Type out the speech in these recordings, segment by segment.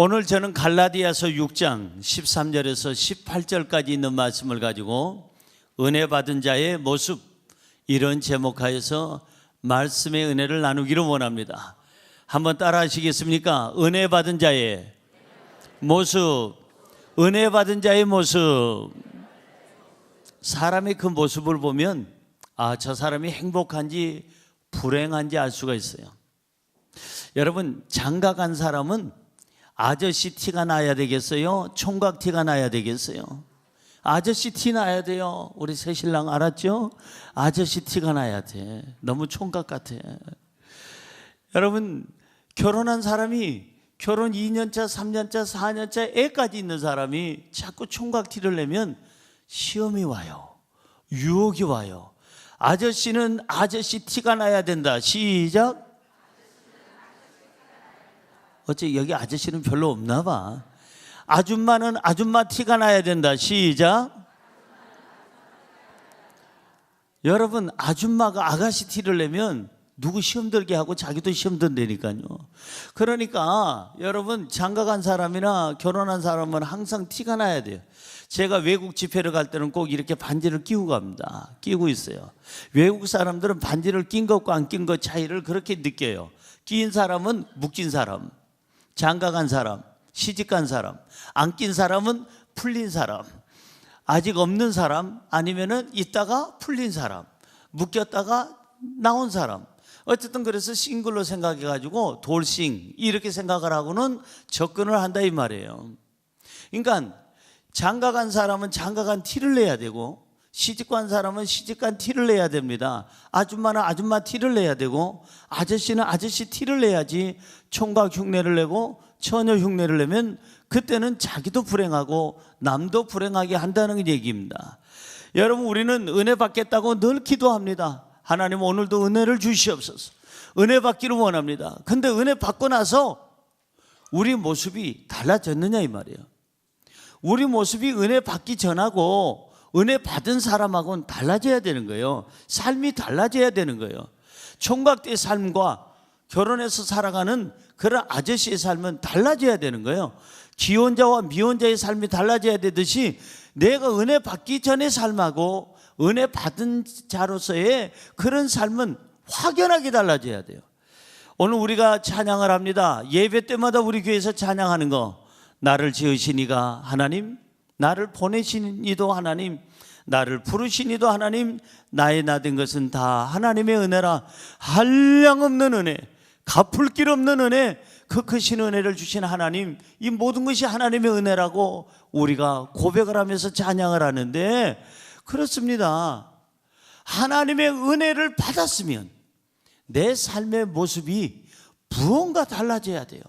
오늘 저는 갈라디아서 6장 13절에서 18절까지 있는 말씀을 가지고 은혜 받은 자의 모습, 이런 제목하여서 말씀의 은혜를 나누기를 원합니다. 한번 따라 하시겠습니까? 은혜 받은 자의 모습, 은혜 받은 자의 모습. 사람의 그 모습을 보면 저 사람이 행복한지 불행한지 알 수가 있어요. 여러분, 장가 간 사람은 아저씨 티가 나야 되겠어요? 총각 티가 나야 되겠어요? 아저씨 티 나야 돼요. 우리 새신랑 알았죠? 아저씨 티가 나야 돼. 너무 총각 같아. 여러분, 결혼한 사람이 결혼 2년차, 3년차, 4년차 애까지 있는 사람이 자꾸 총각 티를 내면 시험이 와요. 유혹이 와요. 아저씨는 아저씨 티가 나야 된다. 시작. 어째 여기 아저씨는 별로 없나 봐. 아줌마는 아줌마 티가 나야 된다. 시작. 여러분, 아줌마가 아가씨 티를 내면 누구 시험 들게 하고 자기도 시험 든다니까요. 그러니까 여러분, 장가 간 사람이나 결혼한 사람은 항상 티가 나야 돼요. 제가 외국 집회를 갈 때는 꼭 이렇게 반지를 끼고 갑니다. 끼고 있어요. 외국 사람들은 반지를 낀 것과 안 낀 것 차이를 그렇게 느껴요. 낀 사람은 묶인 사람, 장가 간 사람, 시집 간 사람, 안 낀 사람은 풀린 사람, 아직 없는 사람, 아니면은 있다가 풀린 사람, 묶였다가 나온 사람. 어쨌든 그래서 싱글로 생각해가지고 돌싱 이렇게 생각을 하고는 접근을 한다 이 말이에요. 그러니까 장가 간 사람은 장가 간 티를 내야 되고, 시집 간 사람은 시집 간 티를 내야 됩니다. 아줌마는 아줌마 티를 내야 되고, 아저씨는 아저씨 티를 내야지. 총각 흉내를 내고 처녀 흉내를 내면 그때는 자기도 불행하고 남도 불행하게 한다는 얘기입니다. 여러분, 우리는 은혜 받겠다고 늘 기도합니다. 하나님, 오늘도 은혜를 주시옵소서. 은혜 받기를 원합니다. 근데 은혜 받고 나서 우리 모습이 달라졌느냐 이 말이에요. 우리 모습이 은혜 받기 전하고 은혜 받은 사람하고는 달라져야 되는 거예요. 삶이 달라져야 되는 거예요. 총각 때의 삶과 결혼해서 살아가는 그런 아저씨의 삶은 달라져야 되는 거예요. 기혼자와 미혼자의 삶이 달라져야 되듯이 내가 은혜 받기 전의 삶하고 은혜 받은 자로서의 그런 삶은 확연하게 달라져야 돼요. 오늘 우리가 찬양을 합니다. 예배 때마다 우리 교회에서 찬양하는 거, 나를 지으신 이가 하나님, 나를 보내신 이도 하나님, 나를 부르신 이도 하나님, 나의 나 된 것은 다 하나님의 은혜라. 한량없는 은혜, 갚을 길 없는 은혜, 그 크신 은혜를 주신 하나님, 이 모든 것이 하나님의 은혜라고 우리가 고백을 하면서 찬양을 하는데, 그렇습니다. 하나님의 은혜를 받았으면 내 삶의 모습이 무언가 달라져야 돼요.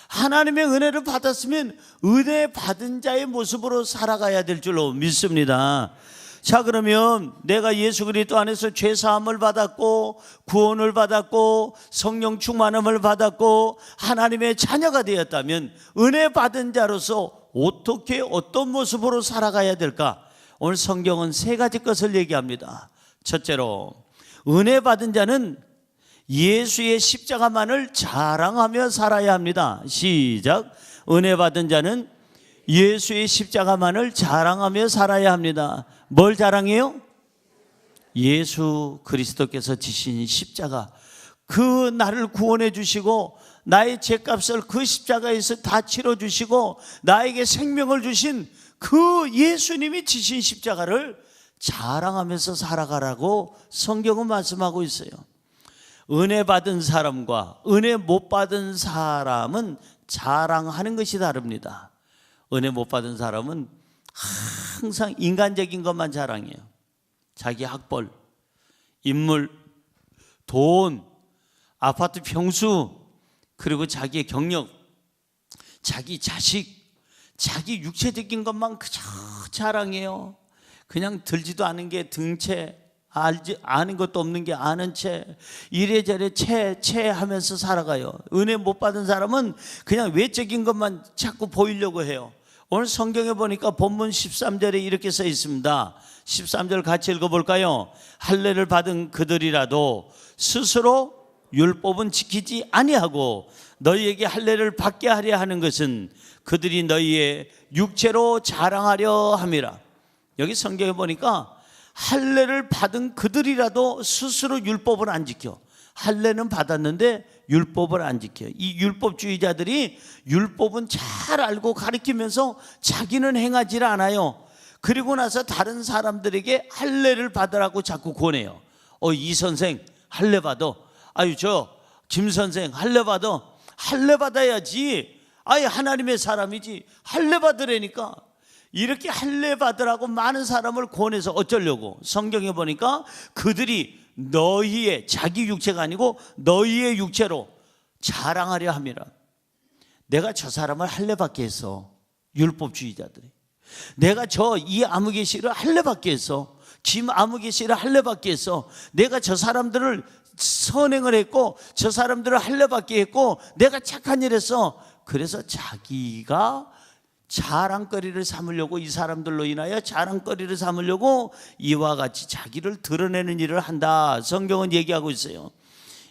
하나님의 은혜를 받았으면 은혜 받은 자의 모습으로 살아가야 될 줄로 믿습니다. 자, 그러면 내가 예수 그리스도 안에서 죄 사함을 받았고 구원을 받았고 성령 충만함을 받았고 하나님의 자녀가 되었다면 은혜 받은 자로서 어떻게 어떤 모습으로 살아가야 될까? 오늘 성경은 세 가지 것을 얘기합니다. 첫째로, 은혜 받은 자는 예수의 십자가만을 자랑하며 살아야 합니다. 시작. 은혜 받은 자는 예수의 십자가만을 자랑하며 살아야 합니다. 뭘 자랑해요? 예수 그리스도께서 지신 십자가, 그 나를 구원해 주시고 나의 죄값을 그 십자가에서 다 치러 주시고 나에게 생명을 주신 그 예수님이 지신 십자가를 자랑하면서 살아가라고 성경은 말씀하고 있어요. 은혜 받은 사람과 은혜 못 받은 사람은 자랑하는 것이 다릅니다. 은혜 못 받은 사람은 항상 인간적인 것만 자랑해요. 자기 학벌, 인물, 돈, 아파트 평수, 그리고 자기의 경력, 자기 자식, 자기 육체적인 것만 그저 자랑해요. 그냥 들지도 않은 게 등채, 아는 것도 없는 게 아는 채, 이래저래 채 하면서 살아가요. 은혜 못 받은 사람은 그냥 외적인 것만 자꾸 보이려고 해요. 오늘 성경에 보니까 본문 13절에 이렇게 써 있습니다. 13절 같이 읽어볼까요? 할례를 받은 그들이라도 스스로 율법은 지키지 아니하고 너희에게 할례를 받게 하려 하는 것은 그들이 너희의 육체로 자랑하려 함이라. 여기 성경에 보니까 할례를 받은 그들이라도 스스로 율법을 안 지켜. 할례는 받았는데 율법을 안 지켜. 이 율법주의자들이 율법은 잘 알고 가르치면서 자기는 행하지 않아요. 그리고 나서 다른 사람들에게 할례를 받으라고 자꾸 권해요. 이 선생 할례 받아. 아유 저 김 선생 할례 받아. 할례 받아야지. 아예 하나님의 사람이지. 할례 받으라니까. 이렇게 할례 받으라고 많은 사람을 권해서 어쩌려고? 성경에 보니까 그들이 너희의, 자기 육체가 아니고 너희의 육체로 자랑하려 함이라. 내가 저 사람을 할례 받게 했어. 율법주의자들이. 내가 저 이 아무개 씨를 할례 받게 했어. 김 아무개 씨를 할례 받게 했어. 내가 저 사람들을 선행을 했고 저 사람들을 할례 받게 했고 내가 착한 일 했어. 그래서 자기가 자랑거리를 삼으려고, 이 사람들로 인하여 자랑거리를 삼으려고 이와 같이 자기를 드러내는 일을 한다. 성경은 얘기하고 있어요.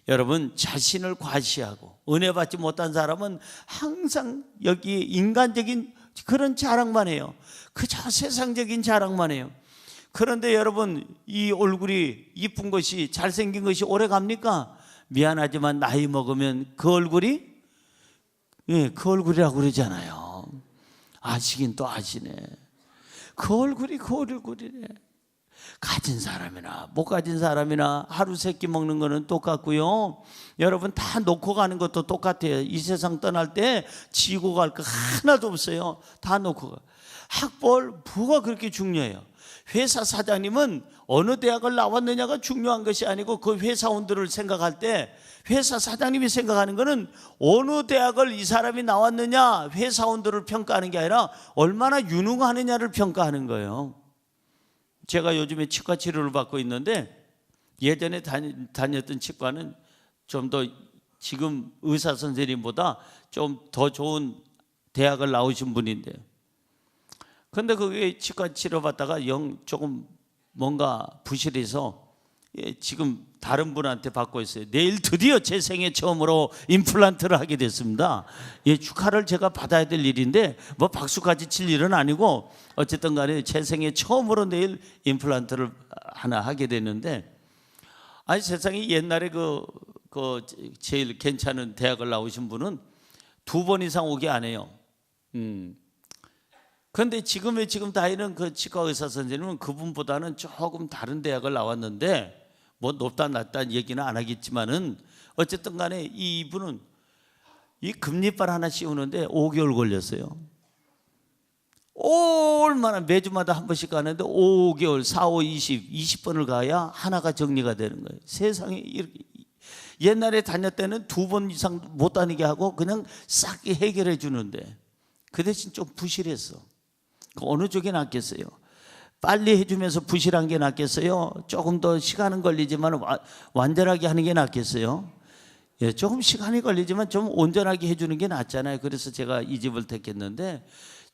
여러분, 자신을 과시하고 은혜 받지 못한 사람은 항상 여기 인간적인 그런 자랑만 해요. 그저 세상적인 자랑만 해요. 그런데 여러분, 이 얼굴이 이쁜 것이, 잘생긴 것이 오래 갑니까? 미안하지만 나이 먹으면 그 얼굴이 그 얼굴이라고 그러잖아요. 아시긴 또 아시네. 그 얼굴이 그 얼굴이래. 가진 사람이나 못 가진 사람이나 하루 세 끼 먹는 거는 똑같고요. 여러분, 다 놓고 가는 것도 똑같아요. 이 세상 떠날 때 지고 갈 거 하나도 없어요. 다 놓고 가. 학벌 뭐가 그렇게 중요해요? 회사 사장님은 어느 대학을 나왔느냐가 중요한 것이 아니고 그 회사원들을 생각할 때 회사 사장님이 생각하는 것은 어느 대학을 이 사람이 나왔느냐, 회사원들을 평가하는 게 아니라 얼마나 유능하느냐를 평가하는 거예요. 제가 요즘에 치과 치료를 받고 있는데 예전에 다녔던 치과는 좀 더 지금 의사 선생님보다 좀 더 좋은 대학을 나오신 분인데, 근데 그게 치과 치료 받다가 조금 뭔가 부실해서 지금 다른 분한테 받고 있어요. 내일 드디어 제 생애 처음으로 임플란트를 하게 됐습니다. 축하를 제가 받아야 될 일인데 뭐 박수까지 칠 일은 아니고 어쨌든 간에 제 생애 처음으로 내일 임플란트를 하나 하게 됐는데, 아니 세상에 옛날에 그 제일 괜찮은 대학을 나오신 분은 2번 이상 오게 안 해요. 그런데 지금 다니는 그 치과 의사 선생님은 그분보다는 조금 다른 대학을 나왔는데, 뭐 높다 낮다 얘기는 안 하겠지만은 어쨌든 간에 이분은 이 금리빨 하나 씌우는데 5개월 걸렸어요. 얼마나 매주마다 한 번씩 가는데 5개월, 4, 5, 20번을 가야 하나가 정리가 되는 거예요. 세상에 이렇게. 옛날에 다닐 때는 2번 이상 못 다니게 하고 그냥 싹 해결해 주는데 그 대신 좀 부실했어. 어느 쪽이 낫겠어요? 빨리 해주면서 부실한 게 낫겠어요? 조금 더 시간은 걸리지만 완전하게 하는 게 낫겠어요? 조금 시간이 걸리지만 좀 온전하게 해주는 게 낫잖아요. 그래서 제가 이 집을 택했는데,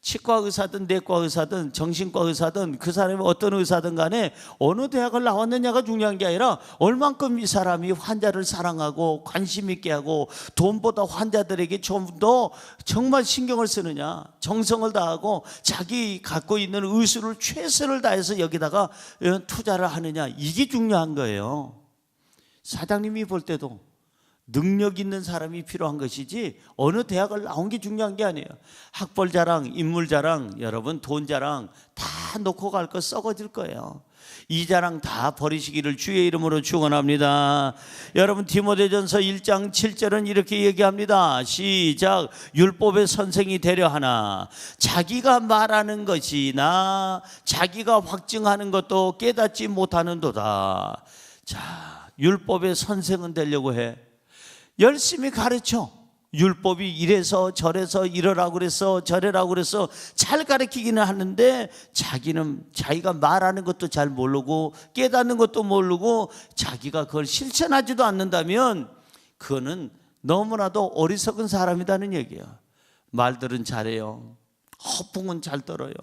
치과 의사든 내과 의사든 정신과 의사든 그 사람이 어떤 의사든 간에 어느 대학을 나왔느냐가 중요한 게 아니라 얼만큼 이 사람이 환자를 사랑하고 관심 있게 하고 돈보다 환자들에게 좀 더 정말 신경을 쓰느냐, 정성을 다하고 자기 갖고 있는 의술을 최선을 다해서 여기다가 투자를 하느냐, 이게 중요한 거예요. 사장님이 볼 때도 능력 있는 사람이 필요한 것이지 어느 대학을 나온 게 중요한 게 아니에요. 학벌 자랑, 인물 자랑, 여러분 돈 자랑 다 놓고 갈 거 썩어질 거예요. 이 자랑 다 버리시기를 주의 이름으로 축원합니다. 여러분, 디모데전서 1장 7절은 이렇게 얘기합니다. 시작. 율법의 선생이 되려 하나 자기가 말하는 것이나 자기가 확증하는 것도 깨닫지 못하는도다. 자, 율법의 선생은 되려고 해. 열심히 가르쳐. 율법이 이래서 저래서 이러라고 그래서 저래라고 그래서 잘 가르치기는 하는데 자기가 말하는 것도 잘 모르고 깨닫는 것도 모르고 자기가 그걸 실천하지도 않는다면 그거는 너무나도 어리석은 사람이라는 얘기예요. 말들은 잘해요. 허풍은 잘 떨어요.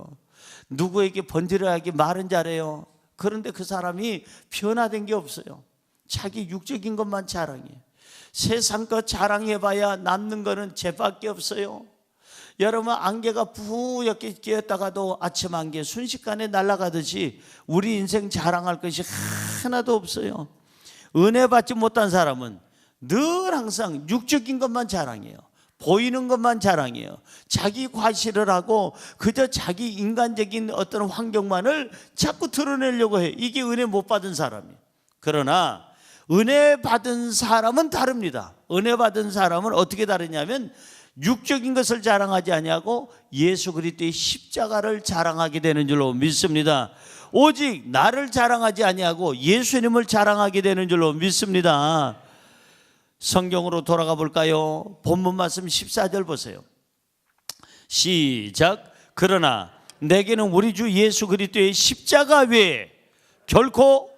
누구에게 번지르하게 말은 잘해요. 그런데 그 사람이 변화된 게 없어요. 자기 육적인 것만 자랑해. 세상 것 자랑해봐야 남는 거는 죄밖에 없어요. 여러분, 안개가 부옇게 끼었다가도 아침 안개 순식간에 날아가듯이 우리 인생 자랑할 것이 하나도 없어요. 은혜 받지 못한 사람은 늘 항상 육적인 것만 자랑해요. 보이는 것만 자랑해요. 자기 과시를 하고 그저 자기 인간적인 어떤 환경만을 자꾸 드러내려고 해요. 이게 은혜 못 받은 사람이에요. 그러나 은혜 받은 사람은 다릅니다. 은혜 받은 사람은 어떻게 다르냐면 육적인 것을 자랑하지 아니하고 예수 그리스도의 십자가를 자랑하게 되는 줄로 믿습니다. 오직 나를 자랑하지 아니하고 예수님을 자랑하게 되는 줄로 믿습니다. 성경으로 돌아가 볼까요? 본문 말씀 14절 보세요. 시작. 그러나 내게는 우리 주 예수 그리스도의 십자가 외에 결코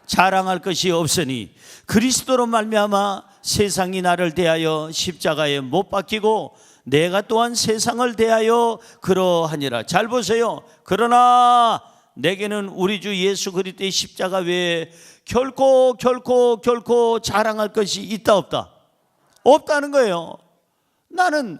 자랑할 것이 없으니 그리스도로 말미암아 세상이 나를 대하여 십자가에 못 박히고 내가 또한 세상을 대하여 그러하니라. 잘 보세요. 그러나 내게는 우리 주 예수 그리스도의 십자가 외에 결코 자랑할 것이 있다 없다? 없다는 거예요. 나는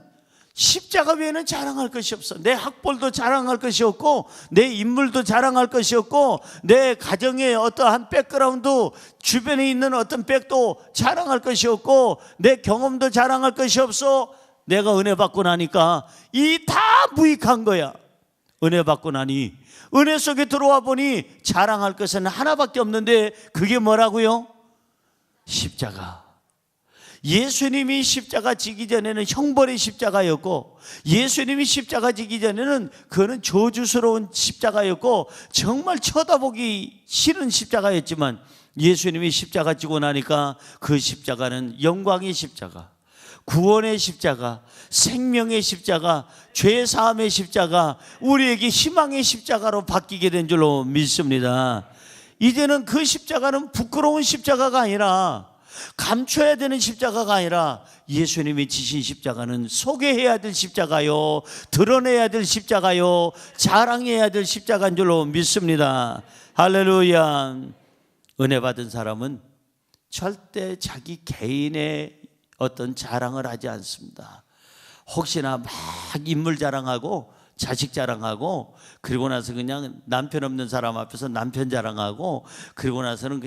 십자가 외에는 자랑할 것이 없어. 내 학벌도 자랑할 것이 없고 내 인물도 자랑할 것이 없고 내 가정의 어떠한 백그라운드 주변에 있는 어떤 백도 자랑할 것이 없고 내 경험도 자랑할 것이 없어. 내가 은혜 받고 나니까 이 다 무익한 거야. 은혜 받고 나니 은혜 속에 들어와 보니 자랑할 것은 하나밖에 없는데 그게 뭐라고요? 십자가. 예수님이 십자가 지기 전에는 형벌의 십자가였고 예수님이 십자가 지기 전에는 그거는 저주스러운 십자가였고 정말 쳐다보기 싫은 십자가였지만 예수님이 십자가 지고 나니까 그 십자가는 영광의 십자가, 구원의 십자가, 생명의 십자가, 죄 사함의 십자가, 우리에게 희망의 십자가로 바뀌게 된 줄로 믿습니다. 이제는 그 십자가는 부끄러운 십자가가 아니라 감춰야 되는 십자가가 아니라 예수님이 지신 십자가는 소개해야 될 십자가요, 드러내야 될 십자가요, 자랑해야 될 십자가인 줄로 믿습니다. 할렐루야. 은혜 받은 사람은 절대 자기 개인의 어떤 자랑을 하지 않습니다. 혹시나 막 인물 자랑하고 자식 자랑하고 그리고 나서 그냥 남편 없는 사람 앞에서 남편 자랑하고 그리고 나서는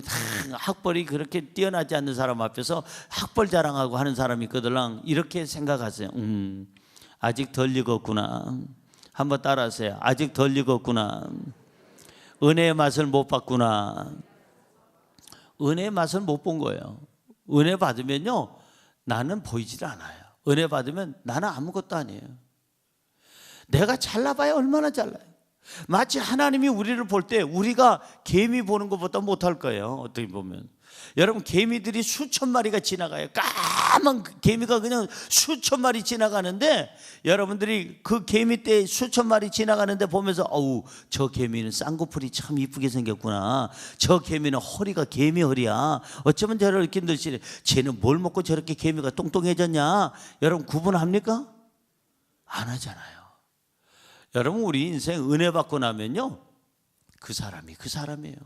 학벌이 그렇게 뛰어나지 않는 사람 앞에서 학벌 자랑하고 하는 사람이 있거든. 이렇게 생각하세요. 아직 덜 익었구나. 한번 따라하세요. 아직 덜 익었구나. 은혜의 맛을 못 봤구나. 은혜의 맛을 못 본 거예요. 은혜 받으면요 나는 보이질 않아요. 은혜 받으면 나는 아무것도 아니에요. 내가 잘나봐야 얼마나 잘나요. 마치 하나님이 우리를 볼 때 우리가 개미 보는 것보다 못할 거예요. 어떻게 보면 여러분, 개미들이 수천 마리가 지나가요. 까만 개미가 그냥 수천 마리 지나가는데 여러분들이 그 개미 때 수천 마리 지나가는데 보면서 어우, 저 개미는 쌍꺼풀이 참 이쁘게 생겼구나. 저 개미는 허리가 개미 허리야. 어쩌면 저렇게 늘씬해. 쟤는 뭘 먹고 저렇게 개미가 똥똥해졌냐. 여러분 구분합니까? 안 하잖아요. 여러분, 우리 인생 은혜 받고 나면요 그 사람이 그 사람이에요.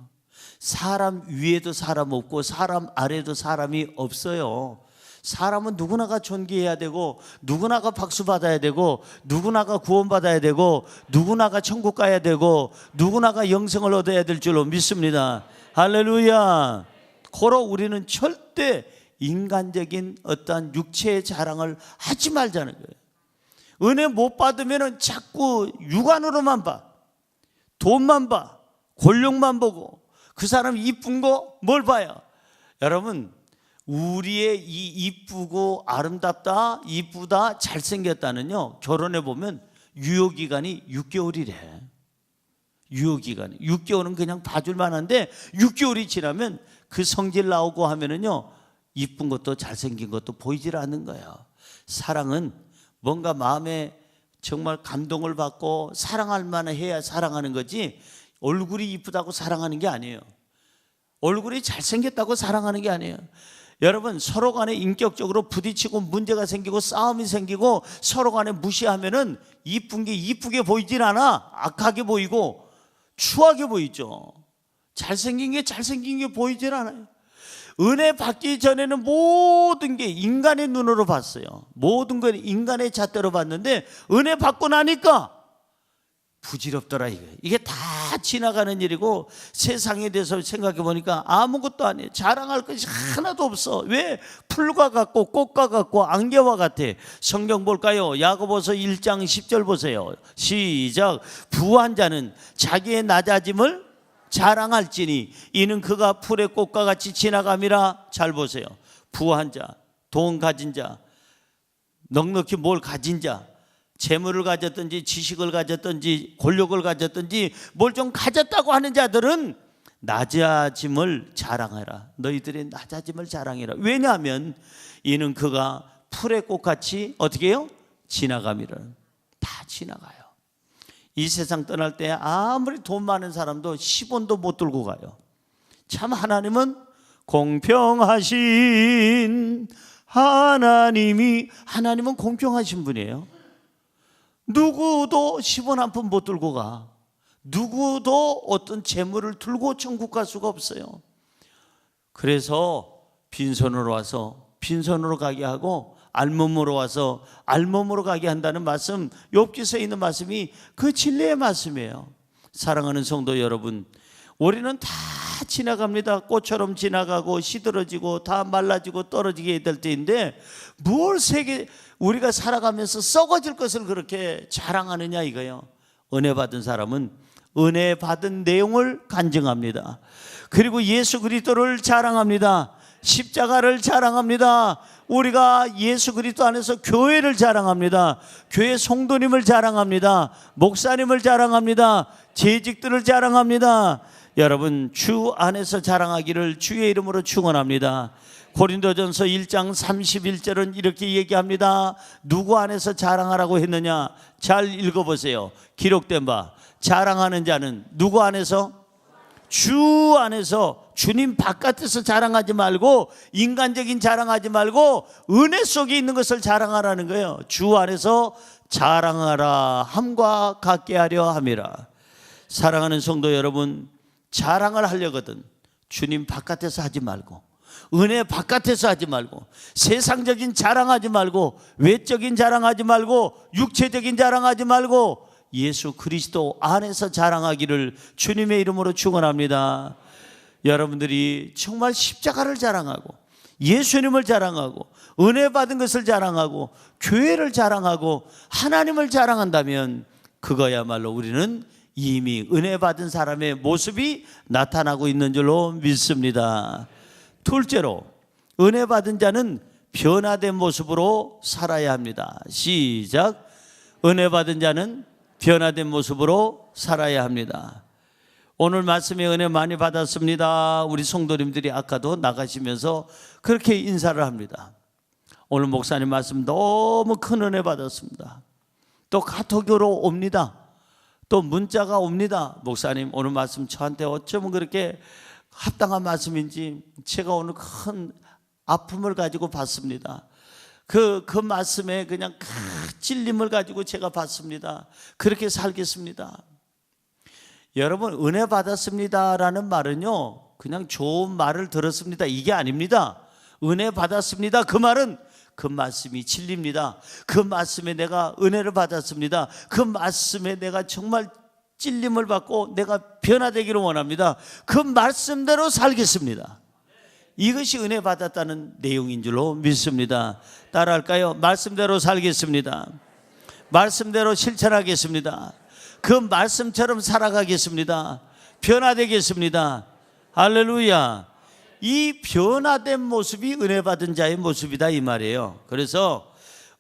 사람 위에도 사람 없고 사람 아래도 사람이 없어요. 사람은 누구나가 존귀해야 되고 누구나가 박수 받아야 되고 누구나가 구원받아야 되고 누구나가 천국 가야 되고 누구나가 영생을 얻어야 될 줄로 믿습니다. 할렐루야. 고로 우리는 절대 인간적인 어떠한 육체의 자랑을 하지 말자는 거예요. 은혜 못 받으면 자꾸 육안으로만 봐. 돈만 봐. 권력만 보고 그 사람 이쁜 거 뭘 봐요? 여러분, 우리의 이 이쁘고 아름답다, 이쁘다, 잘생겼다는요 결혼해 보면 유효기간이 6개월이래. 유효기간이 6개월은 그냥 봐줄만 한데 6개월이 지나면 그 성질 나오고 하면은요 이쁜 것도 잘생긴 것도 보이질 않는 거예요. 사랑은 뭔가 마음에 정말 감동을 받고 사랑할 만해 해야 사랑하는 거지 얼굴이 이쁘다고 사랑하는 게 아니에요. 얼굴이 잘생겼다고 사랑하는 게 아니에요. 여러분, 서로 간에 인격적으로 부딪히고 문제가 생기고 싸움이 생기고 서로 간에 무시하면은 이쁜 게 이쁘게 보이질 않아. 악하게 보이고 추하게 보이죠. 잘생긴 게 잘생긴 게 보이질 않아요. 은혜 받기 전에는 모든 게 인간의 눈으로 봤어요. 모든 걸 인간의 잣대로 봤는데 은혜 받고 나니까 부질없더라. 이게 다 지나가는 일이고 세상에 대해서 생각해 보니까 아무것도 아니에요. 자랑할 것이 하나도 없어. 왜? 풀과 같고 꽃과 같고 안개와 같아. 성경 볼까요? 야고보서 1장 10절 보세요. 시작. 부한 자는 자기의 낮아짐을 자랑할지니 이는 그가 풀의 꽃과 같이 지나감이라. 잘 보세요. 부한 자, 돈 가진 자, 넉넉히 뭘 가진 자, 재물을 가졌든지 지식을 가졌든지 권력을 가졌든지 뭘 좀 가졌다고 하는 자들은 낮아짐을 자랑해라. 너희들의 낮아짐을 자랑해라. 왜냐하면 이는 그가 풀의 꽃같이 어떻게 해요? 지나감이라. 다 지나가요. 이 세상 떠날 때 아무리 돈 많은 사람도 10원도 못 들고 가요. 참 하나님은 공평하신 하나님은 공평하신 분이에요. 누구도 10원 한 푼 못 들고 가. 누구도 어떤 재물을 들고 천국 갈 수가 없어요. 그래서 빈손으로 와서 빈손으로 가게 하고 알몸으로 와서 알몸으로 가게 한다는 말씀, 욥기서에 있는 말씀이 그 진리의 말씀이에요. 사랑하는 성도 여러분, 우리는 다 지나갑니다. 꽃처럼 지나가고 시들어지고 다 말라지고 떨어지게 될 때인데 뭘 우리가 살아가면서 썩어질 것을 그렇게 자랑하느냐 이거예요. 은혜 받은 사람은 은혜 받은 내용을 간증합니다. 그리고 예수 그리스도를 자랑합니다. 십자가를 자랑합니다. 우리가 예수 그리스도 안에서 교회를 자랑합니다. 교회 성도님을 자랑합니다. 목사님을 자랑합니다. 재직들을 자랑합니다. 여러분, 주 안에서 자랑하기를 주의 이름으로 축원합니다. 고린도전서 1장 31절은 이렇게 얘기합니다. 누구 안에서 자랑하라고 했느냐? 잘 읽어보세요. 기록된 바 자랑하는 자는 누구 안에서? 주 안에서. 주님 바깥에서 자랑하지 말고 인간적인 자랑하지 말고 은혜 속에 있는 것을 자랑하라는 거예요. 주 안에서 자랑하라 함과 같게 하려 함이라. 사랑하는 성도 여러분, 자랑을 하려거든 주님 바깥에서 하지 말고 은혜 바깥에서 하지 말고 세상적인 자랑하지 말고 외적인 자랑하지 말고 육체적인 자랑하지 말고 예수 그리스도 안에서 자랑하기를 주님의 이름으로 축원합니다. 여러분들이 정말 십자가를 자랑하고 예수님을 자랑하고 은혜 받은 것을 자랑하고 교회를 자랑하고 하나님을 자랑한다면 그거야말로 우리는 이미 은혜 받은 사람의 모습이 나타나고 있는 줄로 믿습니다. 둘째로, 은혜 받은 자는 변화된 모습으로 살아야 합니다. 시작. 은혜 받은 자는 변화된 모습으로 살아야 합니다. 오늘 말씀에 은혜 많이 받았습니다. 우리 성도님들이 아까도 나가시면서 그렇게 인사를 합니다. 오늘 목사님 말씀 너무 큰 은혜 받았습니다. 또 카톡으로 옵니다. 또 문자가 옵니다. 목사님 오늘 말씀 저한테 어쩌면 그렇게 합당한 말씀인지 제가 오늘 큰 아픔을 가지고 받습니다. 그 말씀에 그냥 큰 찔림을 가지고 제가 받습니다. 그렇게 살겠습니다. 여러분, 은혜 받았습니다라는 말은요 그냥 좋은 말을 들었습니다 이게 아닙니다. 은혜 받았습니다 그 말은 그 말씀이 진리입니다. 그 말씀에 내가 은혜를 받았습니다. 그 말씀에 내가 정말 찔림을 받고 내가 변화되기를 원합니다. 그 말씀대로 살겠습니다. 이것이 은혜 받았다는 내용인 줄로 믿습니다. 따라할까요? 말씀대로 살겠습니다. 말씀대로 실천하겠습니다. 그 말씀처럼 살아가겠습니다. 변화되겠습니다. 할렐루야. 이 변화된 모습이 은혜 받은 자의 모습이다 이 말이에요. 그래서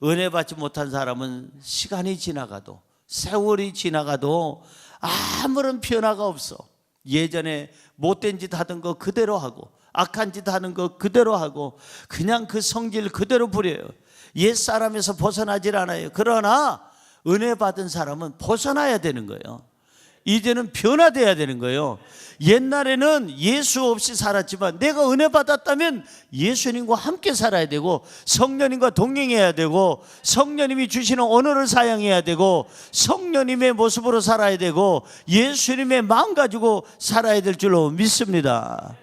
은혜 받지 못한 사람은 시간이 지나가도 세월이 지나가도 아무런 변화가 없어. 예전에 못된 짓 하던 거 그대로 하고 악한 짓 하는 거 그대로 하고 그냥 그 성질 그대로 부려요. 옛사람에서 벗어나질 않아요. 그러나 은혜 받은 사람은 벗어나야 되는 거예요. 이제는 변화돼야 되는 거예요. 옛날에는 예수 없이 살았지만 내가 은혜 받았다면 예수님과 함께 살아야 되고 성령님과 동행해야 되고 성령님이 주시는 언어를 사용해야 되고 성령님의 모습으로 살아야 되고 예수님의 마음 가지고 살아야 될 줄로 믿습니다.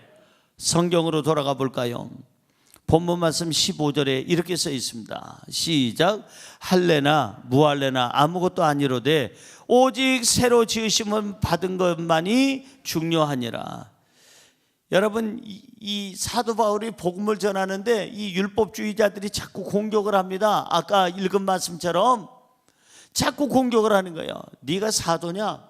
성경으로 돌아가 볼까요? 본문 말씀 15절에 이렇게 써 있습니다. 시작. 할래나 무할래나 아무것도 아니로되 오직 새로 지으심을 받은 것만이 중요하니라. 여러분, 이 사도 바울이 복음을 전하는데 이 율법주의자들이 자꾸 공격을 합니다. 아까 읽은 말씀처럼 자꾸 공격을 하는 거예요. 네가 사도냐?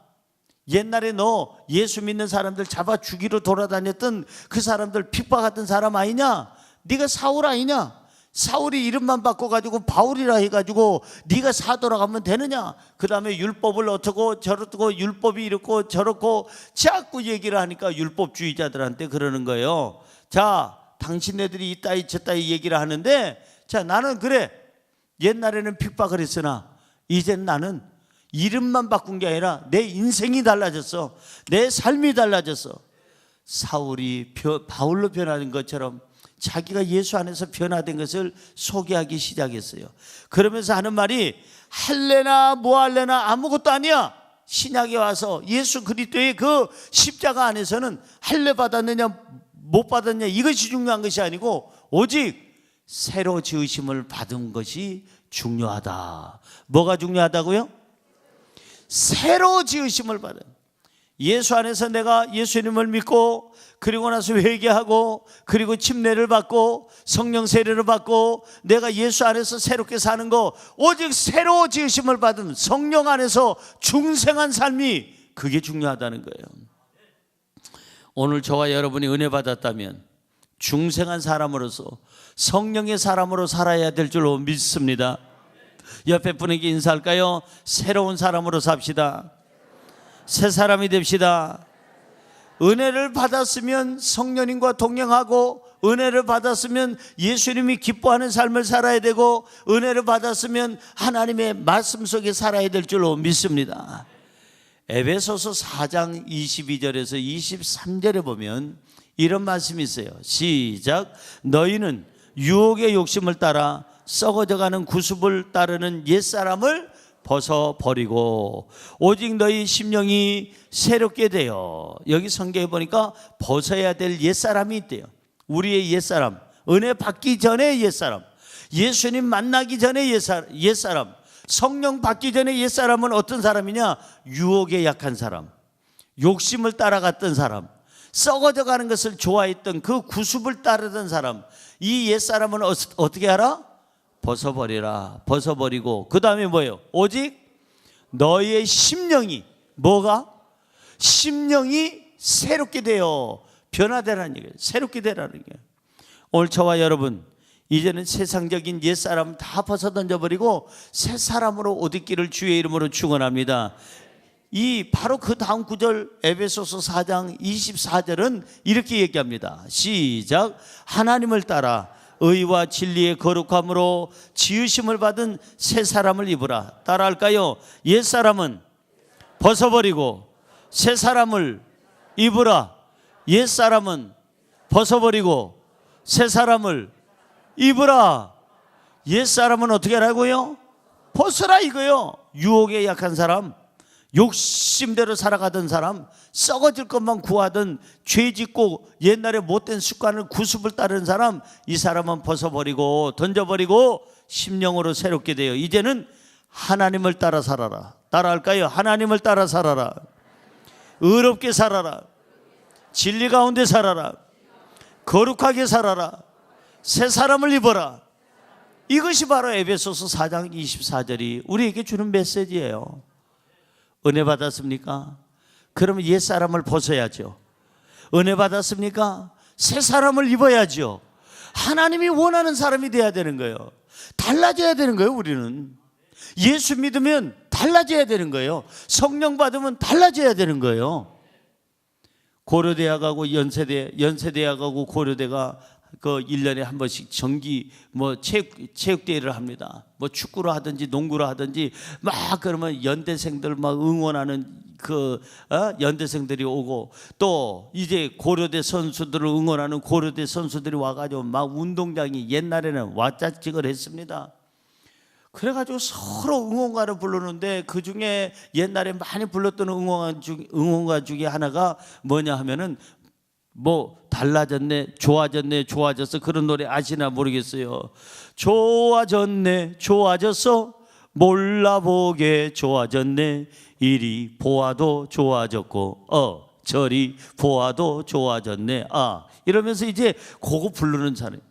옛날에 너 예수 믿는 사람들 잡아 죽이러 돌아다녔던 그 사람들 핍박했던 사람 아니냐? 네가 사울 아니냐? 사울이 이름만 바꿔가지고 바울이라 해가지고 네가 사도라고 하면 되느냐? 그 다음에 율법을 어떻고 저렇고 율법이 이렇고 저렇고 자꾸 얘기를 하니까 율법주의자들한테 그러는 거예요. 자, 당신네들이 이따위 저따위 얘기를 하는데, 자, 나는 그래, 옛날에는 핍박을 했으나 이제는 나는 이름만 바꾼 게 아니라 내 인생이 달라졌어. 내 삶이 달라졌어. 사울이 바울로 변하는 것처럼 자기가 예수 안에서 변화된 것을 소개하기 시작했어요. 그러면서 하는 말이 할래나 뭐할래나 아무것도 아니야. 신약에 와서 예수 그리스도의 그 십자가 안에서는 할래 받았느냐 못 받았느냐 이것이 중요한 것이 아니고 오직 새로 지으심을 받은 것이 중요하다. 뭐가 중요하다고요? 새로 지으심을 받은, 예수 안에서 내가 예수님을 믿고 그리고 나서 회개하고 그리고 침례를 받고 성령 세례를 받고 내가 예수 안에서 새롭게 사는 거, 오직 새로 지으심을 받은 성령 안에서 중생한 삶이 그게 중요하다는 거예요. 오늘 저와 여러분이 은혜 받았다면 중생한 사람으로서 성령의 사람으로 살아야 될 줄로 믿습니다. 옆에 분에게 인사할까요? 새로운 사람으로 삽시다. 새 사람이 됩시다. 은혜를 받았으면 성령님과 동행하고, 은혜를 받았으면 예수님이 기뻐하는 삶을 살아야 되고, 은혜를 받았으면 하나님의 말씀 속에 살아야 될 줄로 믿습니다. 에베소서 4장 22절에서 23절에 보면 이런 말씀이 있어요. 시작. 너희는 유혹의 욕심을 따라 썩어져가는 구습을 따르는 옛사람을 벗어버리고 오직 너희 심령이 새롭게 되어, 여기 성경에 보니까 벗어야 될 옛사람이 있대요. 우리의 옛사람, 은혜 받기 전에 옛사람, 예수님 만나기 전에 옛사람, 성령 받기 전에 옛사람은 어떤 사람이냐? 유혹에 약한 사람, 욕심을 따라갔던 사람, 썩어져가는 것을 좋아했던 그 구습을 따르던 사람. 이 옛사람은 어떻게 알아? 벗어버리라. 벗어버리고 그 다음에 뭐예요? 오직 너희의 심령이, 뭐가? 심령이 새롭게 되어 변화되라는 얘기예요. 새롭게 되라는 얘기예요. 오늘 저와 여러분, 이제는 세상적인 옛사람 다 벗어 던져버리고 새 사람으로 옷 입기를 주의 이름으로 축원합니다. 이 바로 그 다음 구절 에베소서 4장 24절은 이렇게 얘기합니다. 시작. 하나님을 따라 의와 진리의 거룩함으로 지으심을 받은 새 사람을 입으라. 따라할까요? 옛 사람은 벗어버리고 새 사람을 입으라. 옛 사람은 벗어버리고 새 사람을 입으라. 옛 사람은 어떻게 하라고요? 벗으라 이거요. 유혹에 약한 사람, 욕심대로 살아가던 사람, 썩어질 것만 구하던, 죄짓고 옛날에 못된 습관을 구습을 따르는 사람, 이 사람은 벗어버리고 던져버리고 심령으로 새롭게 되어 이제는 하나님을 따라 살아라. 따라할까요? 하나님을 따라 살아라. 의롭게 살아라. 진리 가운데 살아라. 거룩하게 살아라. 새 사람을 입어라. 이것이 바로 에베소서 4장 24절이 우리에게 주는 메시지예요. 은혜 받았습니까? 그러면 옛 사람을 벗어야죠. 은혜 받았습니까? 새 사람을 입어야죠. 하나님이 원하는 사람이 돼야 되는 거예요. 달라져야 되는 거예요. 우리는 예수 믿으면 달라져야 되는 거예요. 성령 받으면 달라져야 되는 거예요. 고려대학하고 연세대학하고 고려대가 그 1년에 한 번씩 정기 체육대회를 합니다. 축구를 하든지 농구를 하든지 막 그러면 연대생들 막 응원하는 연대생들이 오고, 또 이제 고려대 선수들을 응원하는 고려대 선수들이 와가지고 막 운동장이 옛날에는 왓짝직을 했습니다. 그래가지고 서로 응원가를 부르는데 그 중에 옛날에 많이 불렀던 응원가 중에 하나가 뭐냐 하면은 뭐 달라졌네, 좋아졌네, 좋아졌어, 그런 노래 아시나 모르겠어요. 좋아졌네, 좋아졌어, 몰라보게 좋아졌네, 이리 보아도 좋아졌고 저리 보아도 좋아졌네. 이러면서 이제 그거 부르는 사람.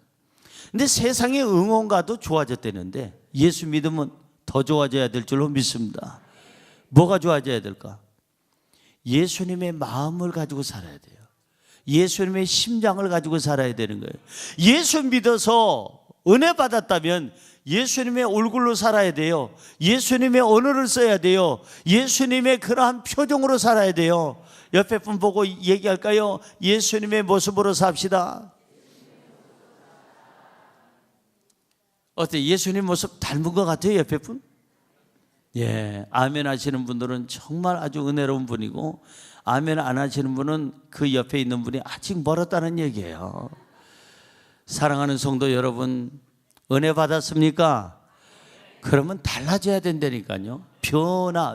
근데 세상의 응원가도 좋아졌다는데 예수 믿으면 더 좋아져야 될 줄로 믿습니다. 뭐가 좋아져야 될까? 예수님의 마음을 가지고 살아야 돼요. 예수님의 심장을 가지고 살아야 되는 거예요. 예수 믿어서 은혜 받았다면 예수님의 얼굴로 살아야 돼요. 예수님의 언어를 써야 돼요. 예수님의 그러한 표정으로 살아야 돼요. 옆에 분 보고 얘기할까요? 예수님의 모습으로 삽시다. 어때요? 예수님 모습 닮은 것 같아요, 옆에 분? 예, 아멘 하시는 분들은 정말 아주 은혜로운 분이고, 아멘 안 하시는 분은 그 옆에 있는 분이 아직 멀었다는 얘기예요. 사랑하는 성도 여러분, 은혜 받았습니까? 그러면 달라져야 된다니까요.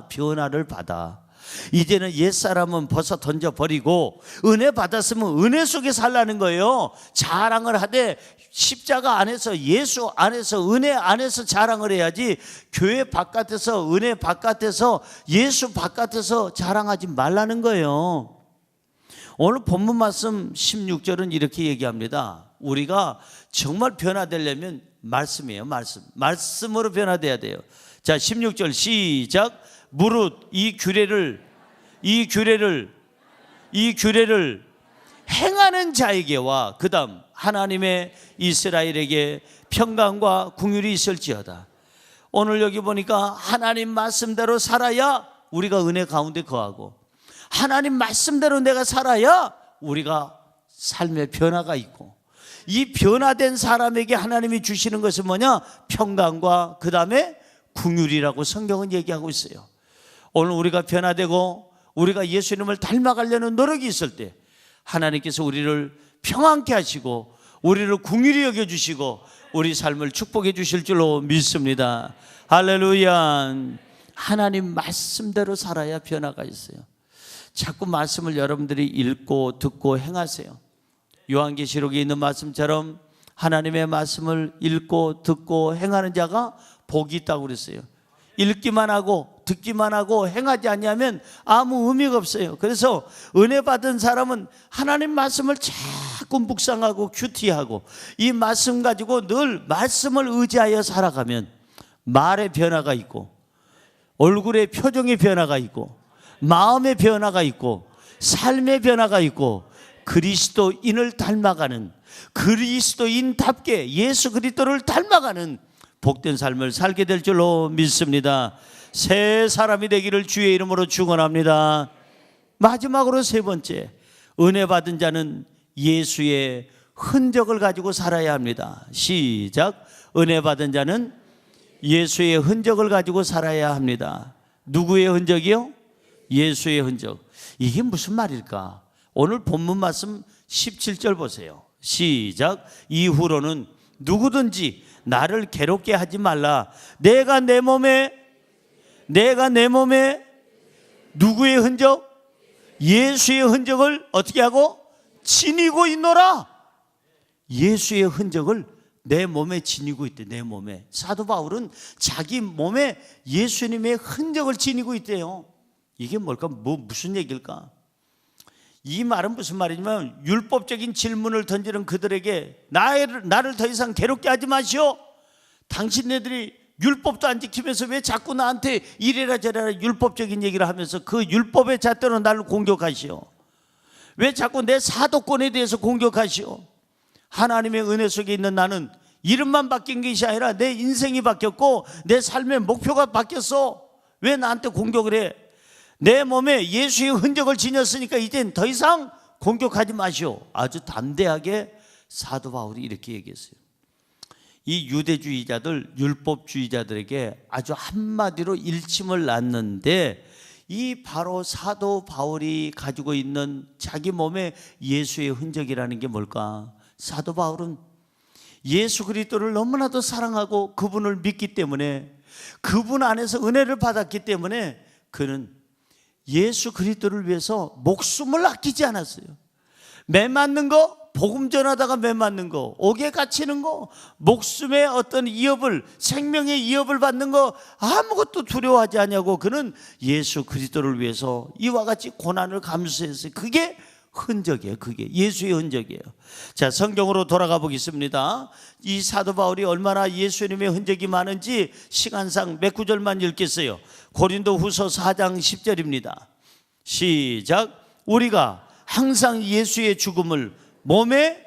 변화를 받아. 이제는 옛사람은 벗어 던져버리고 은혜 받았으면 은혜 속에 살라는 거예요. 자랑을 하되 십자가 안에서, 예수 안에서, 은혜 안에서 자랑을 해야지, 교회 바깥에서, 은혜 바깥에서, 예수 바깥에서 자랑하지 말라는 거예요. 오늘 본문 말씀 16절은 이렇게 얘기합니다. 우리가 정말 변화되려면 말씀이에요. 말씀으로 변화돼야 돼요. 자, 16절 시작. 무릇 이 규례를 행하는 자에게와 그 다음 하나님의 이스라엘에게 평강과 긍휼이 있을지어다. 오늘 여기 보니까 하나님 말씀대로 살아야 우리가 은혜 가운데 거하고, 하나님 말씀대로 내가 살아야 우리가 삶의 변화가 있고, 이 변화된 사람에게 하나님이 주시는 것은 뭐냐? 평강과 그 다음에 긍휼이라고 성경은 얘기하고 있어요. 오늘 우리가 변화되고 우리가 예수님을 닮아가려는 노력이 있을 때 하나님께서 우리를 평안케 하시고 우리를 긍휼히 여겨주시고 우리 삶을 축복해 주실 줄로 믿습니다. 할렐루야. 하나님 말씀대로 살아야 변화가 있어요. 자꾸 말씀을 여러분들이 읽고 듣고 행하세요. 요한계시록에 있는 말씀처럼 하나님의 말씀을 읽고 듣고 행하는 자가 복이 있다고 그랬어요. 읽기만 하고 듣기만 하고 행하지 않냐면 아무 의미가 없어요. 그래서 은혜 받은 사람은 하나님 말씀을 자꾸 묵상하고 큐티하고 이 말씀 가지고 늘 말씀을 의지하여 살아가면 말의 변화가 있고, 얼굴의 표정의 변화가 있고, 마음의 변화가 있고, 삶의 변화가 있고, 그리스도인을 닮아가는, 그리스도인답게 예수 그리스도를 닮아가는 복된 삶을 살게 될 줄로 믿습니다. 새 사람이 되기를 주의 이름으로 축원합니다. 마지막으로 세 번째, 은혜 받은 자는 예수의 흔적을 가지고 살아야 합니다. 시작. 은혜 받은 자는 예수의 흔적을 가지고 살아야 합니다. 누구의 흔적이요? 예수의 흔적. 이게 무슨 말일까? 오늘 본문 말씀 17절 보세요. 시작. 이후로는 누구든지 나를 괴롭게 하지 말라. 내가 내 몸에 누구의 흔적? 예수의 흔적을 어떻게 하고? 지니고 있노라. 예수의 흔적을 내 몸에 지니고 있대. 내 몸에. 사도 바울은 자기 몸에 예수님의 흔적을 지니고 있대요. 이게 뭘까? 무슨 얘기일까? 이 말은 무슨 말이냐면, 율법적인 질문을 던지는 그들에게 나를 더 이상 괴롭게 하지 마시오. 당신네들이 율법도 안 지키면서 왜 자꾸 나한테 이래라 저래라 율법적인 얘기를 하면서 그 율법의 잣대로 나를 공격하시오? 왜 자꾸 내 사도권에 대해서 공격하시오? 하나님의 은혜 속에 있는 나는 이름만 바뀐 것이 아니라 내 인생이 바뀌었고 내 삶의 목표가 바뀌었어. 왜 나한테 공격을 해? 내 몸에 예수의 흔적을 지녔으니까 이젠 더 이상 공격하지 마시오. 아주 담대하게 사도 바울이 이렇게 얘기했어요. 이 유대주의자들, 율법주의자들에게 아주 한마디로 일침을 놨는데, 이 바로 사도 바울이 가지고 있는 자기 몸에 예수의 흔적이라는 게 뭘까? 사도 바울은 예수 그리스도를 너무나도 사랑하고 그분을 믿기 때문에, 그분 안에서 은혜를 받았기 때문에 그는 예수 그리스도를 위해서 목숨을 아끼지 않았어요. 매 맞는 거, 복음 전하다가 매 맞는 거, 옥에 갇히는 거, 목숨의 어떤 위협을, 생명의 위협을 받는 거 아무것도 두려워하지 않냐고. 그는 예수 그리스도를 위해서 이와 같이 고난을 감수했어요. 그게 흔적이에요. 그게 예수의 흔적이에요. 자, 성경으로 돌아가 보겠습니다. 이 사도 바울이 얼마나 예수님의 흔적이 많은지 시간상 몇 구절만 읽겠어요. 고린도후서 4장 10절입니다. 시작. 우리가 항상 예수의 죽음을 몸에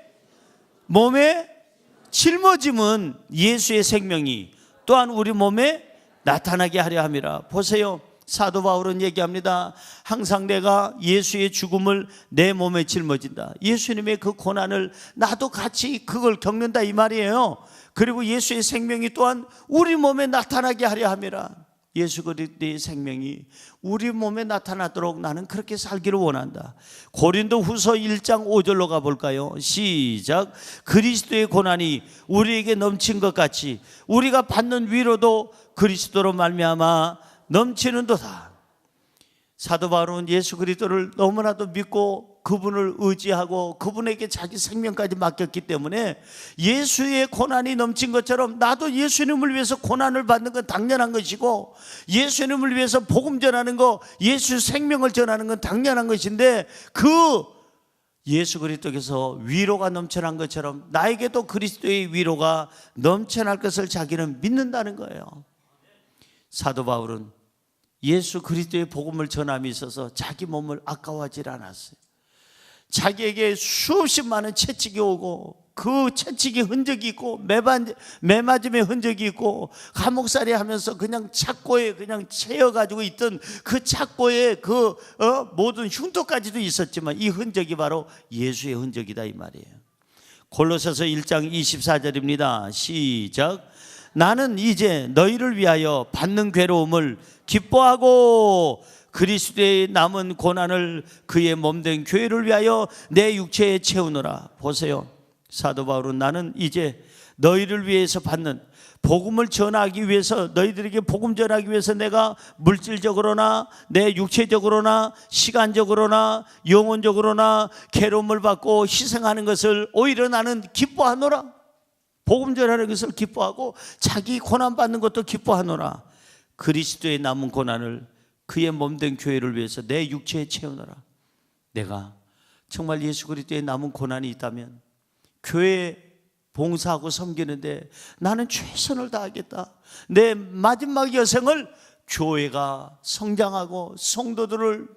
짊어짐은 예수의 생명이 또한 우리 몸에 나타나게 하려 함이라. 보세요. 사도 바울은 얘기합니다. 항상 내가 예수의 죽음을 내 몸에 짊어진다. 예수님의 그 고난을 나도 같이 그걸 겪는다 이 말이에요. 그리고 예수의 생명이 또한 우리 몸에 나타나게 하려 함이라. 예수 그리스도의 생명이 우리 몸에 나타나도록 나는 그렇게 살기를 원한다. 고린도후서 1장 5절로 가볼까요? 시작. 그리스도의 고난이 우리에게 넘친 것 같이 우리가 받는 위로도 그리스도로 말미암아 넘치는도다. 사도 바울은 예수 그리스도를 너무나도 믿고 그분을 의지하고 그분에게 자기 생명까지 맡겼기 때문에 예수의 고난이 넘친 것처럼 나도 예수님을 위해서 고난을 받는 건 당연한 것이고, 예수님을 위해서 복음 전하는 거, 예수 생명을 전하는 건 당연한 것인데, 그 예수 그리스도께서 위로가 넘쳐난 것처럼 나에게도 그리스도의 위로가 넘쳐날 것을 자기는 믿는다는 거예요. 사도 바울은 예수 그리스도의 복음을 전함에 있어서 자기 몸을 아까워하지 않았어요. 자기에게 수없이 많은 채찍이 오고 그 채찍의 흔적이 있고 매맞음의 흔적이 있고 감옥살이 하면서 그냥 착고에 그냥 채여가지고 있던 그 착고에 그 모든 흉터까지도 있었지만 이 흔적이 바로 예수의 흔적이다 이 말이에요. 골로새서 1장 24절입니다. 시작. 나는 이제 너희를 위하여 받는 괴로움을 기뻐하고 그리스도의 남은 고난을 그의 몸된 교회를 위하여 내 육체에 채우노라. 보세요. 사도 바울은 나는 이제 너희를 위해서 받는 복음을 전하기 위해서, 너희들에게 복음 전하기 위해서 내가 물질적으로나 내 육체적으로나 시간적으로나 영혼적으로나 괴로움을 받고 희생하는 것을 오히려 나는 기뻐하노라. 복음 전하는 것을 기뻐하고 자기 고난 받는 것도 기뻐하노라. 그리스도의 남은 고난을 그의 몸된 교회를 위해서 내 육체에 채우노라. 내가 정말 예수 그리스도의 남은 고난이 있다면 교회에 봉사하고 섬기는데 나는 최선을 다하겠다. 내 마지막 여생을 교회가 성장하고 성도들을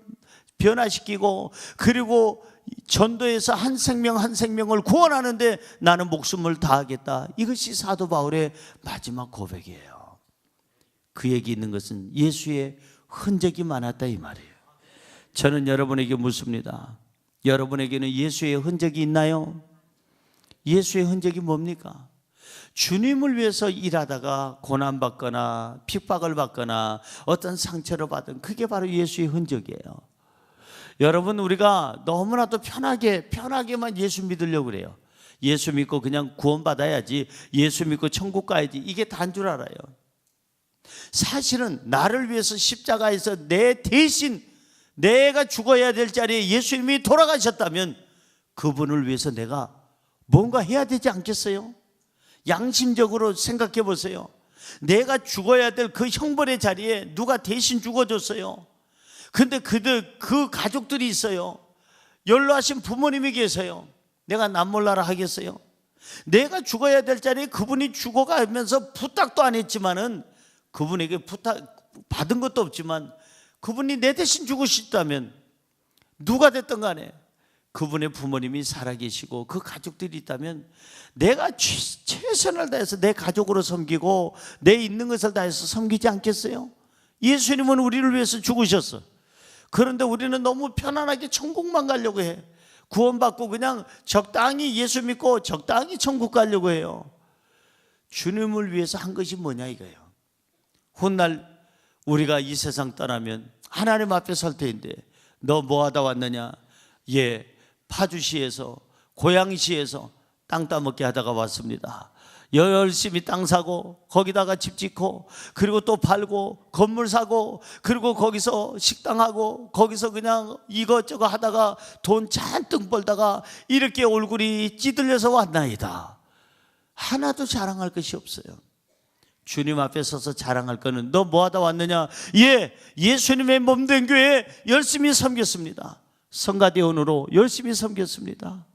변화시키고 그리고 전도에서 한 생명 한 생명을 구원하는데 나는 목숨을 다하겠다. 이것이 사도 바울의 마지막 고백이에요. 그에게 있는 것은 예수의 흔적이 많았다 이 말이에요. 저는 여러분에게 묻습니다. 여러분에게는 예수의 흔적이 있나요? 예수의 흔적이 뭡니까? 주님을 위해서 일하다가 고난받거나 핍박을 받거나 어떤 상처를 받은 그게 바로 예수의 흔적이에요. 여러분, 우리가 너무나도 편하게만 예수 믿으려고 그래요. 예수 믿고 그냥 구원받아야지, 예수 믿고 천국 가야지, 이게 다인 줄 알아요. 사실은 나를 위해서 십자가에서 내 대신 내가 죽어야 될 자리에 예수님이 돌아가셨다면 그분을 위해서 내가 뭔가 해야 되지 않겠어요? 양심적으로 생각해 보세요. 내가 죽어야 될 그 형벌의 자리에 누가 대신 죽어줬어요. 근데 그 가족들이 있어요. 연로하신 부모님이 계세요. 내가 남몰라라 하겠어요? 내가 죽어야 될 자리에 그분이 죽어가면서 부탁도 안 했지만은, 그분에게 부탁 받은 것도 없지만 그분이 내 대신 죽으셨다면 누가 됐든 간에 그분의 부모님이 살아계시고 그 가족들이 있다면 내가 최선을 다해서 내 가족으로 섬기고 내 있는 것을 다해서 섬기지 않겠어요? 예수님은 우리를 위해서 죽으셨어. 그런데 우리는 너무 편안하게 천국만 가려고 해. 구원받고 그냥 적당히 예수 믿고 적당히 천국 가려고 해요. 주님을 위해서 한 것이 뭐냐 이거예요. 훗날 우리가 이 세상 떠나면 하나님 앞에 설 때인데 너 뭐 하다 왔느냐? 예, 파주시에서 고양시에서 땅 따먹게 하다가 왔습니다. 열심히 땅 사고 거기다가 집 짓고 그리고 또 팔고 건물 사고 그리고 거기서 식당하고 거기서 그냥 이것저것 하다가 돈 잔뜩 벌다가 이렇게 얼굴이 찌들려서 왔나이다. 하나도 자랑할 것이 없어요. 주님 앞에 서서 자랑할 거는 너 뭐 하다 왔느냐? 예수님의 몸된 교회 열심히 섬겼습니다. 성가대원으로 열심히 섬겼습니다.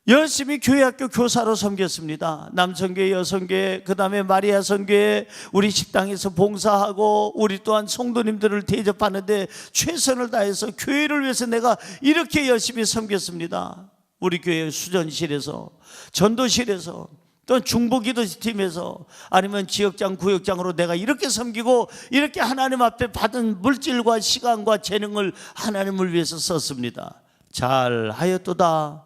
열심히 교회학교 교사로 섬겼습니다. 남성교회, 여성교회, 그 다음에 마리아 성교회 우리 식당에서 봉사하고 우리 또한 성도님들을 대접하는데 최선을 다해서 교회를 위해서 내가 이렇게 열심히 섬겼습니다. 우리 교회 수전실에서, 전도실에서, 또 중보기도팀에서, 아니면 지역장, 구역장으로 내가 이렇게 섬기고 이렇게 하나님 앞에 받은 물질과 시간과 재능을 하나님을 위해서 썼습니다. 잘 하였도다.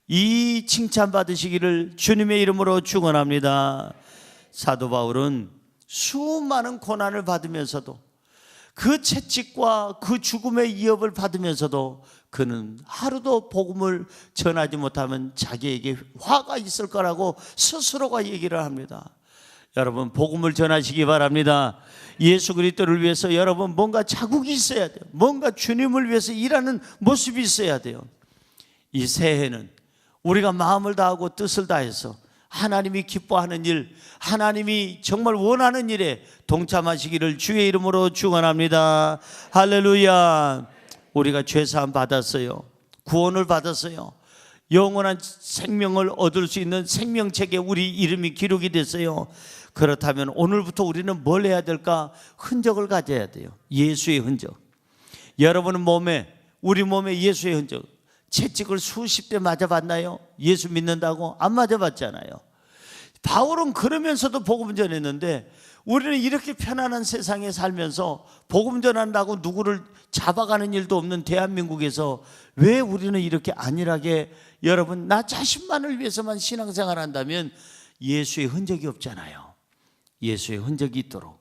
이 칭찬 받으시기를 주님의 이름으로 축원합니다. 사도 바울은 수많은 고난을 받으면서도 그 채찍과 그 죽음의 위협을 받으면서도 그는 하루도 복음을 전하지 못하면 자기에게 화가 있을 거라고 스스로가 얘기를 합니다. 여러분, 복음을 전하시기 바랍니다. 예수 그리스도를 위해서 여러분 뭔가 자국이 있어야 돼요. 뭔가 주님을 위해서 일하는 모습이 있어야 돼요. 이 새해는 우리가 마음을 다하고 뜻을 다해서 하나님이 기뻐하는 일, 하나님이 정말 원하는 일에 동참하시기를 주의 이름으로 축원합니다. 할렐루야. 우리가 죄사함 받았어요. 구원을 받았어요. 영원한 생명을 얻을 수 있는 생명책에 우리 이름이 기록이 됐어요. 그렇다면 오늘부터 우리는 뭘 해야 될까? 흔적을 가져야 돼요. 예수의 흔적. 여러분은 우리 몸에 예수의 흔적, 채찍을 수십 대 맞아봤나요? 예수 믿는다고? 안 맞아봤잖아요. 바울은 그러면서도 복음 전했는데 우리는 이렇게 편안한 세상에 살면서 복음 전한다고 누구를 잡아가는 일도 없는 대한민국에서 왜 우리는 이렇게 안일하게, 여러분, 나 자신만을 위해서만 신앙생활 한다면 예수의 흔적이 없잖아요. 예수의 흔적이 있도록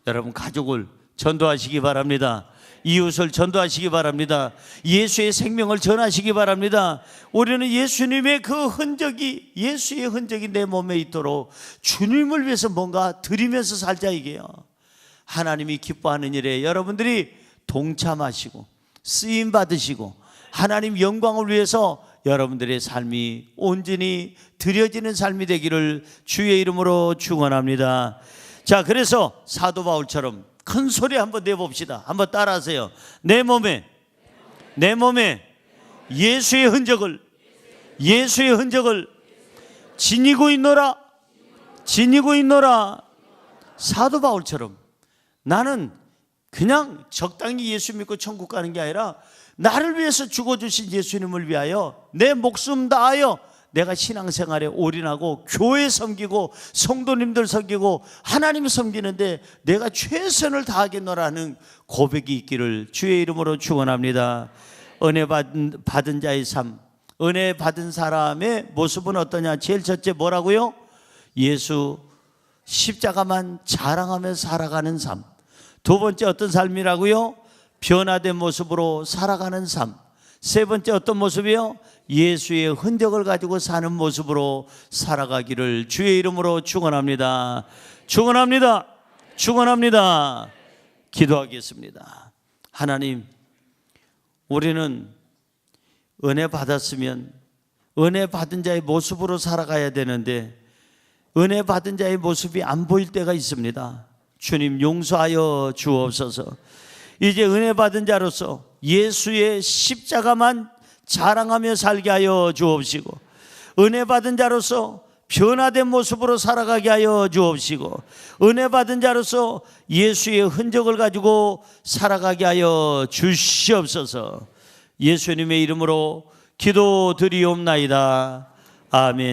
여러분 가족을 전도하시기 바랍니다. 이웃을 전도하시기 바랍니다. 예수의 생명을 전하시기 바랍니다. 우리는 예수님의 그 흔적이, 예수의 흔적이 내 몸에 있도록 주님을 위해서 뭔가 드리면서 살자, 이게요. 하나님이 기뻐하는 일에 여러분들이 동참하시고 쓰임 받으시고 하나님 영광을 위해서 여러분들의 삶이 온전히 드려지는 삶이 되기를 주의 이름으로 축원합니다. 자, 그래서 사도 바울처럼 큰 소리 한번 내봅시다. 한번 따라하세요. 내 몸에 예수의 흔적을 지니고 있노라. 사도 바울처럼 나는 그냥 적당히 예수 믿고 천국 가는 게 아니라 나를 위해서 죽어주신 예수님을 위하여 내 목숨 다하여 내가 신앙생활에 올인하고 교회 섬기고 성도님들 섬기고 하나님 섬기는데 내가 최선을 다하겠노라는 고백이 있기를 주의 이름으로 축원합니다. 은혜 받은 자의 삶, 은혜 받은 사람의 모습은 어떠냐? 제일 첫째 뭐라고요? 예수 십자가만 자랑하며 살아가는 삶. 두 번째 어떤 삶이라고요? 변화된 모습으로 살아가는 삶. 세 번째 어떤 모습이요? 예수의 흔적을 가지고 사는 모습으로 살아가기를 주의 이름으로 축원합니다. 기도하겠습니다. 하나님, 우리는 은혜 받았으면 은혜 받은 자의 모습으로 살아가야 되는데 은혜 받은 자의 모습이 안 보일 때가 있습니다. 주님, 용서하여 주옵소서. 이제 은혜 받은 자로서 예수의 십자가만 자랑하며 살게 하여 주옵시고 은혜 받은 자로서 변화된 모습으로 살아가게 하여 주옵시고 은혜 받은 자로서 예수의 흔적을 가지고 살아가게 하여 주시옵소서. 예수님의 이름으로 기도드리옵나이다. 아멘.